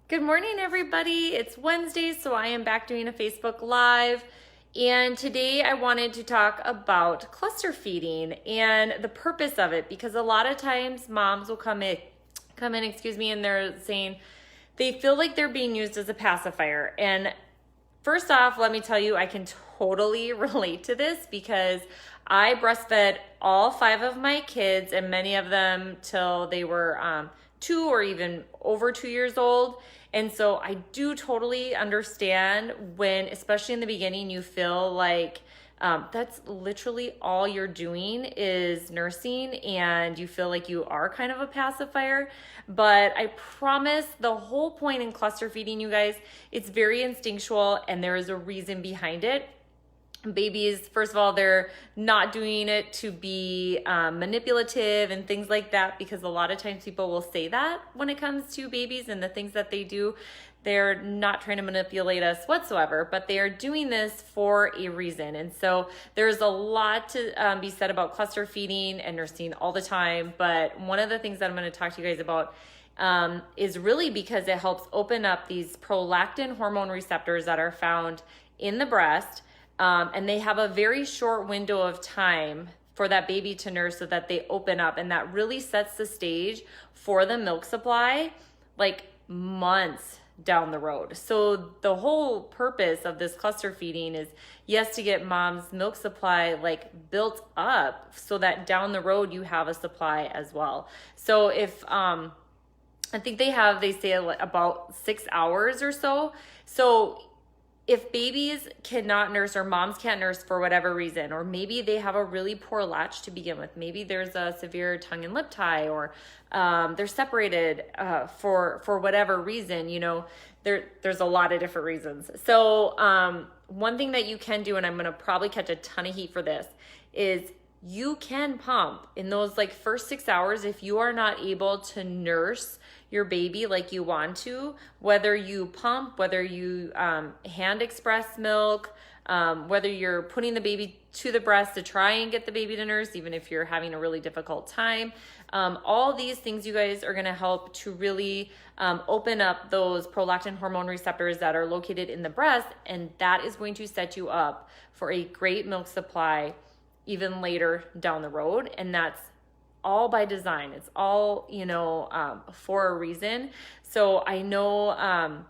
Good morning, everybody. It's Wednesday, so I am back doing a Facebook Live. And today I wanted to talk about cluster feeding and the purpose of it, because a lot of times moms will come in, and they're saying they feel like they're being used as a pacifier. And first off, let me tell you, I can totally relate to this because I breastfed all 5 of my kids, and many of them till they were 2 or even over 2 years old. And so I do totally understand when, especially in the beginning, you feel like that's literally all you're doing is nursing and you feel like you are kind of a pacifier. But I promise the whole point in cluster feeding, you guys, it's very instinctual and there is a reason behind it. Babies, first of all, they're not doing it to be manipulative and things like that, because a lot of times people will say that when it comes to babies and the things that they do. They're not trying to manipulate us whatsoever, but they are doing this for a reason. And so there's a lot to be said about cluster feeding and nursing all the time. But one of the things that I'm going to talk to you guys about is really because it helps open up these prolactin hormone receptors that are found in the breast. And they have a very short window of time for that baby to nurse so that they open up. And that really sets the stage for the milk supply, like months down the road. So the whole purpose of this cluster feeding is, yes, to get mom's milk supply like built up so that down the road you have a supply as well. So if, I think they say about 6 hours or so. So if babies cannot nurse or moms can't nurse for whatever reason, or maybe they have a really poor latch to begin with, maybe there's a severe tongue and lip tie, or they're separated for whatever reason, there's a lot of different reasons. So one thing that you can do, and I'm going to probably catch a ton of heat for this, is you can pump in those like first 6 hours if you are not able to nurse your baby like you want to, whether you pump, whether you hand express milk, whether you're putting the baby to the breast to try and get the baby to nurse, even if you're having a really difficult time. All these things, you guys, are going to help to really open up those prolactin hormone receptors that are located in the breast, and that is going to set you up for a great milk supply even later down the road. And that's all by design. It's all, for a reason. So I know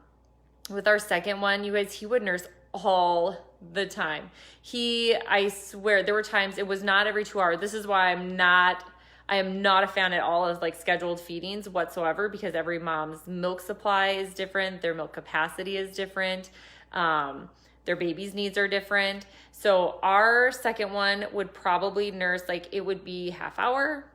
with our second one, you guys, he would nurse all the time. I swear, there were times it was not every 2 hours. This is why I am not a fan at all of like scheduled feedings whatsoever, because every mom's milk supply is different. Their milk capacity is different. Their baby's needs are different. So our second one would probably nurse, like it would be half hour,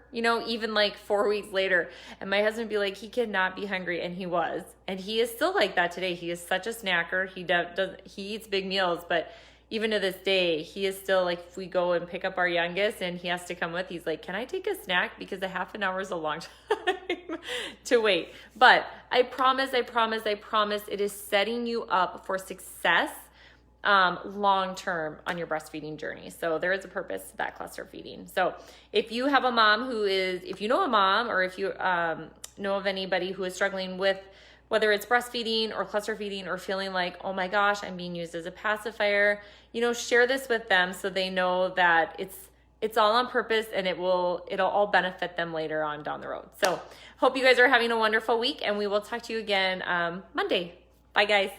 even like 4 weeks later. And my husband would be like, he cannot be hungry. And he was. And he is still like that today. He is such a snacker. He eats big meals, but even to this day, he is still like, if we go and pick up our youngest and he has to come with, he's like, can I take a snack? Because a half an hour is a long time to wait. But I promise, it is setting you up for success long-term on your breastfeeding journey. So there is a purpose to that cluster feeding. So if you have a mom if you know a mom, or if you know of anybody who is struggling with whether it's breastfeeding or cluster feeding, or feeling like, oh my gosh, I'm being used as a pacifier, share this with them so they know that it's all on purpose, and it'll all benefit them later on down the road. So hope you guys are having a wonderful week, and we will talk to you again Monday. Bye, guys.